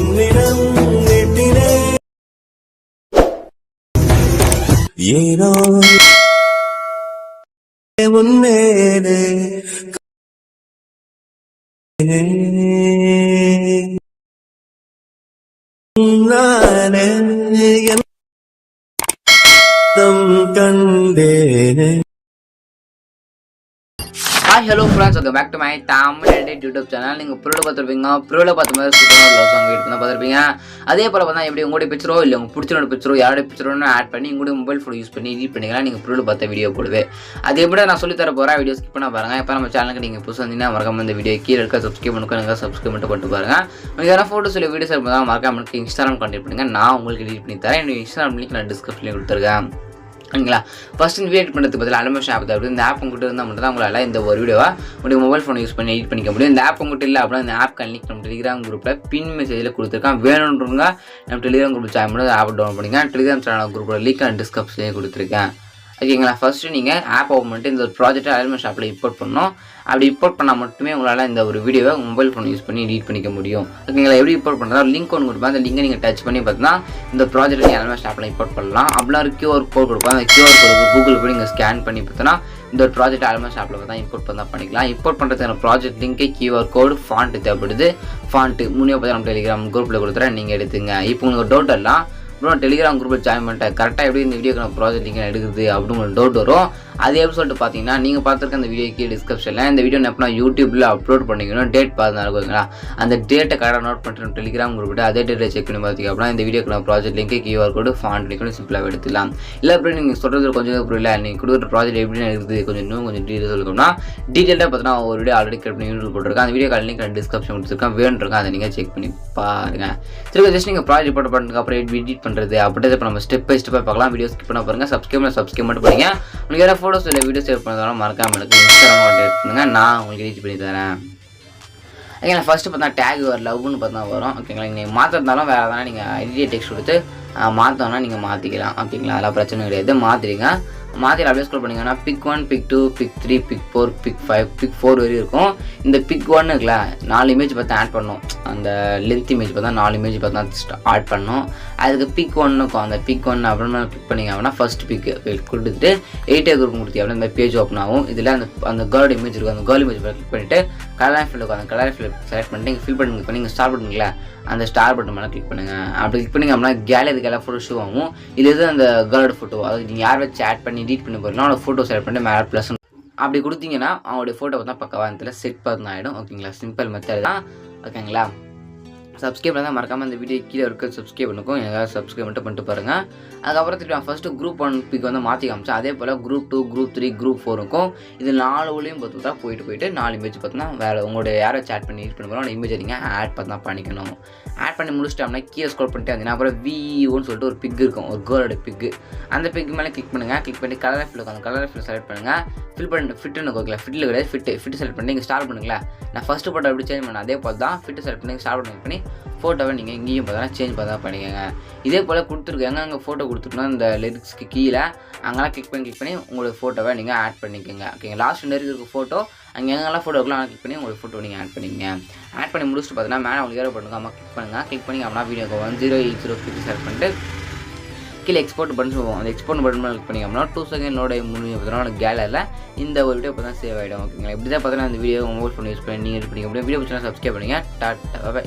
உன்னிடம் எட்டினேன் ஏனோ உன்மேலே கண்டேனே. Hi, hello friends, welcome back to my thannale YouTube channel. நீங்கள் ப்ரோவில் பார்த்துருப்பீங்க. ப்ரோவில் பார்த்த மாதிரி சூப்பரான லவ் சாங் எடிட் பண்ண பார்த்துருப்பீங்க. அதே போல் பார்த்தா எப்படி உங்களுடைய பிக்சரோ இல்லை உங்களுக்கு பிடிச்ச பிக்சரோ யாருடைய பிக்சரோன்னு ஆட் பண்ணி உங்களுடைய மொபைல் ஃபோன் யூஸ் பண்ணி எடிட் பண்ணிக்கலாம். நீங்கள் ப்ரோவில் பார்த்த வீடியோ போடுவேன். அது எப்படி நான் சொல்லி தர போகிறேன். வீடியோ ஸ்கிப் பண்ண பாருங்கள். இப்போ நம்ம சேனலுக்கு நீங்கள் புதுசாக வந்தீங்கன்னா மறக்காம இந்த வீடியோ கீழே இருக்க சப்ஸ்கிரைப் பண்ணுங்க. சப்ஸ்கிரைப் பண்ணிட்டு பாருங்க. உங்களுக்கு யாராவது ஃபோட்டோஸ் இல்லை வீடியோஸ் இருந்தால் மறக்காம எனக்கு இன்ஸ்டாகிராம் கான்டெக்ட் பண்ணுங்கள். நான் உங்களுக்கு எடிட் பண்ணி தரேன். என்னோட இன்ஸ்டாகிராம் லிங்க் நான் டிஸ்கிரிப்ஷனில் கொடுத்துருக்கேன். ஓகேங்களா. ஃபஸ்ட் இந்த வீடியோ பண்ணுறதுக்கு பதில் அனிமேஷன் ஆப் தான். இந்த ஆப் உங்கள்கிட்ட இருந்தால் மட்டும் தான் உங்களால் இந்த ஒரு வீடியோவை உங்களுடைய மொபைல் ஃபோனை யூஸ் பண்ணி எடிட் பண்ணிக்க முடியும். இந்த ஆப் உங்கள்கிட்ட இல்லை அப்படின்னா இந்த ஆப் லிங்க் நம்ம டெலிகிராம் குரூப்பில் பின் மெசேஜில் கொடுத்துருக்கேன். வேணுன்றவங்க நம்ம டெலிகிராம் குரூப் ஜாயின் பண்ணி ஆப் டவுன்லோட் பண்ணிங்க. டெலிகிராம் சேனல் குரூப்போட லிங்க் நான் டிஸ்கிரிப்ஷன்லேயே கொடுத்துருக்கேன். ஓகேங்களா. ஃபஸ்ட்டு நீங்கள் ஆப் ஓப்பன் பண்ணிட்டு இந்த ஒரு ப்ராஜெக்ட்டை அனிமேஷன் ஆப்பில் இம்போர்ட் பண்ணணும். அப்படி இம்போர்ட் பண்ணால் மட்டுமே உங்களால் இந்த ஒரு வீடியோவை மொபைல் ஃபோன் யூஸ் பண்ணி எடிட் பண்ணிக்க முடியும். ஓகேங்களா. எப்படி இம்போர்ட் பண்ணுறதா லிங்க் ஒன்று கொடுப்பேன். அந்த லிங்கை நீங்கள் டச் பண்ணி பார்த்தீங்கன்னா இந்த ப்ராஜெக்ட் நீங்கள் அனிமேஷன் ஆப்பில் இம்போர்ட் பண்ணலாம். அப்படிலாம் ஒரு QR கோட் கொடுப்போம். அந்த QR கோடு கூகுள் போய் நீங்கள் ஸ்கேன் பண்ணி பார்த்தோன்னா இந்த ஒரு ப்ராஜெக்ட் அனிமேஷன் ஆப்பில் பார்த்தா இம்போர்ட் பண்ணால் பண்ணிக்கலாம். இம்போர்ட் பண்ணுறதுக்கான ப்ராஜெக்ட் லிங்க்கு QR கோடு ஃபாண்ட்டு தேவைப்படுது. ஃபாண்ட்டு முன்னே பார்த்து நம்ம டெலிகிராம் குரூப்பில் கொடுத்துறேன். நீங்கள் எடுத்துங்க. இப்போ உங்களுக்கு டவுட் எல்லாம் அப்புறம் டெலிகிராம் குரூப்பில் ஜாயின் பண்ணிட்டேன். கரெக்டாக எப்படி இந்த வீடியோக்கு நான் ப்ராஜெக்ட் லிங்க் எடுக்குது அப்படின்னு உங்களுக்கு டவுட் வரும். அது எப்படி சொல்லிட்டு பார்த்தீங்கன்னா நீங்கள் பார்த்துருக்க அந்த வீடியோக்கு டிஸ்கிரிப்ஷனில் இந்த வீடியோ எப்போ யூடியூப்பில் அப்லோட் பண்ணிக்கணும். டேட் பார்த்து இருக்குங்களா. அந்த டேட்டை கரெக்டாக நோட் பண்ணிட்டு டெலிகிராம் குரூப்பில் அதே டேட்டை செக் பண்ணி பார்த்தீங்க அப்படின்னா இந்த வீடியோக்கு நான் ப்ராஜெக்ட் லிங்க்கு QR கோடு ஃபாண்ட் லிங்க் சிம்பிளாக எடுத்துக்கலாம். இல்லை அப்படி நீங்கள் சொல்கிறது கொஞ்சம் புரியல, நீங்கள் கொடுக்குற ப்ராஜெக்ட் எப்படி இருக்குது இன்னும் கொஞ்சம் டீட்டெயில் சொல்லணும்னா டீட்டெயிலாக பார்த்தீங்கன்னா ஒரு வீடியோ ஆல்ரெடி கிரியேட் பண்ணி யூடியூப் போட்டிருக்கேன். அந்த வீடியோ லிங்க் நான் டிஸ்கிரிப்ஷன் கொடுத்துருக்கேன். வேணுருக்கேன் அதை நீங்கள் செக் பண்ணி பாருங்கள். சரி, ஜஸ்ட் நீங்கள் ப்ராஜெக்ட் ரிப்போர்ட் பண்ணுறதுக்கு அப்புறம் எடிட் பண்ணுறது அப்படியே இப்போ நம்ம ஸ்டெப் பை ஸ்டெப்பாக பார்க்கலாம். வீடியோ ஸ்கிப் பண்ண பாருங்கள். சப்ஸ்கிரைப் மட்டும் பண்ணுங்க. உங்களுக்கு ஏதாவது ஃபோட்டோஸ் இல்லை வீடியோ சேவ் பண்ணதாலும் மறக்காம எனக்கு இன்ஸ்டாகிராம் கான்டெக்ட் பண்ணுங்க. நான் உங்களுக்கு எடிட் பண்ணி தரேன். ஓகேங்களா. ஃபஸ்ட்டு பார்த்தா டேக் வர லவ்னு பார்த்தா வரும். ஓகேங்களா. நீங்கள் மாற்றிருந்தாலும் வேறு எதனா நீங்கள் எடிட் டெக்ஸ்ட் கொடுத்து மாற்றோன்னா நீங்கள் மாற்றிக்கலாம். ஓகேங்களா. அதெல்லாம் பிரச்சனை கிடையாது. மாற்றிடுங்க. மாற்றி அப்படியே ஸ்க்ரோல் பண்ணிங்கன்னா pick 1, pick 2, pick 3, pick 4, pick 5, pick 4 வரையும் இருக்கும். இந்த பிக் 1 இருக்குல்ல 4 இமேஜ் பார்த்தா ஆட் பண்ணணும். அந்த லென்த் இமேஜ் பார்த்தா 4 இமேஜ் பார்த்தா ஆட் பண்ணணும். அதுக்கு பிக் 1 இருக்கும். அந்த பிக் 1 அப்படின்னு கிளிக் பண்ணிங்க அப்படின்னா ஃபஸ்ட் பிக் கொடுத்துட்டு 8 குரூப் கொடுத்தி அப்படின்னா இந்த பேஜ் ஓப்பன் ஆகும். இதில் அந்த கேர்ள் இமேஜ் இருக்கும். அந்த கேர்ள் இமேஜ் கிளிக் பண்ணிவிட்டு கலர் ஃபில் இருக்கும். அந்த கலர் ஃபில் செலக்ட் பண்ணிட்டு நீங்கள் ஃபில் பண்ணி இப்போ நீங்கள் ஸ்டார் பண்ணுங்களா அந்த ஸ்டார் பட்டன் மேலே கிளிக் பண்ணுங்கள். அப்படி கிளிக் பண்ணிங்க அப்படின்னா கேலரிக்கு எல்லாம் ஃபோட்டோ ஷோ ஆகும். இது அந்த கேர்ளோட ஃபோட்டோ. அது நீங்கள் யார் வச்சு ஆட் பண்ணி எடிட் பண்ணி போகிறீங்களோ அவனோட ஃபோட்டோ செலக்ட் பண்ணிட்டு மேலே ப்ளஸ் அப்படி கொடுத்தீங்கன்னா அவங்களுடைய ஃபோட்டோ பார்த்தா பக்கவா இடத்துல செட் பார்த்து ஆகிடும். ஓகேங்களா. சிம்பிள் மெத்தட் தான். ஓகேங்களா. சப்ஸ்கிரைப் பண்ணால் மறக்காமல் இந்த வீடியோ கீழே இருக்க சப்ஸ்கிரைப் பண்ணுக்கும். எனக்கு சப்ஸ்கிரைப் பண்ணிட்டு பாருங்கள். அதுக்கப்புறம் திருப்பி நான் ஃபஸ்ட்டு குரூப் 1 பிக் மாற்றி காமிச்சேன். அதே போல் குரூப் 2, குரூப் 3, குரூப் 4 இருக்கும். இது 4 ஊலையும் பார்த்து தான் போயிட்டு 4 இமேஜ் பார்த்தீங்கன்னா வேறு உங்களுடைய யாரை சேட் பண்ணி எடிட் பண்ண போகிறோம் அந்த இமேஜ் நீங்கள் ஆட் பண்ணி தான் பண்ணிக்கணும். ஆட் பண்ணி முடிச்சிட்டோம்னா கீழே ஸ்க்ரோல் பண்ணிட்டு வந்தீங்கன்னா அப்புறம் VOன்னு சொல்லிட்டு ஒரு பிக் இருக்கும். ஒரு கேர்ளோட பிக்கு. அந்த பிக் மேலே கிளிக் பண்ணுங்கள். கிளிக் பண்ணி கலர் ஃபில் இருக்கும். அந்த கலர் ஃபில் செலக்ட் பண்ணுங்கள். ஃபில் பண்ணி ஃபிட்டுன்னு ஓகேங்களா. ஃபிட்டில் கிடையாது. ஃபிட்டு செலக்ட் பண்ணி நீங்கள் ஸ்டார்ட் பண்ணுங்களேன். நான் ஃபஸ்ட்டு ஃபோட்டோ எப்படி சேஞ்ச் பண்ணேன் அதே போல் தான் ஃபிட்டு செலக்ட் பண்ணி ஸ்டார்ட் பண்ணி ஃபோட்டோவை நீங்கள் இங்கேயும் பார்த்தா சேஞ்ச் பார்த்தா பண்ணிக்கோங்க. இதே போல் கொடுத்துருக்கு எங்கே ஃபோட்டோ கொடுத்துருக்கோன்னா இந்த லிரிக்ஸ்க்கு கீழே அங்கெல்லாம் கிளிக் பண்ணி உங்களோட ஃபோட்டோவை நீங்கள் ஆட் பண்ணிக்கோங்க. ஓகேங்க. லாஸ்ட் இருக்க ஃபோட்டோ அங்கே எங்கெல்லாம் ஃபோட்டோ இருக்கலாம் கிளிக் பண்ணி உங்களோட ஃபோட்டோ நீங்கள் ஆட் பண்ணிங்க. ஆட் பண்ணி முடிச்சுட்டு பார்த்தீங்கன்னா மேலே உங்களுக்கு ஏற பண்ணுங்க. அம்மா கிளிக் பண்ணுங்கள். கிளிக் பண்ணி அப்படின்னா வீடியோக்கு 1080p செலக்ட் பண்ணிட்டு கீழே எக்ஸ்போர்ட் பட்டன் சொல்லுவோம். அந்த எக்ஸ்போர்ட் பட்டன் கிளிக் பண்ணி அப்படின்னா 2 செகண்டோட பார்த்தீங்கன்னா கேலரியில் இந்த ஒரு வீடியோ இப்போ தான் சேவ் ஆகிடும். ஓகேங்களா. இப்படி தான் பார்த்தீங்கன்னா இந்த வீடியோ மொபைல் ஃபோன் யூஸ் பண்ணி நீங்கள் எடிட் பண்ணிக்க முடியும். வீடியோ பிடிச்சா சப்ஸ்கிரைப் பண்ணுங்கள். Tata by.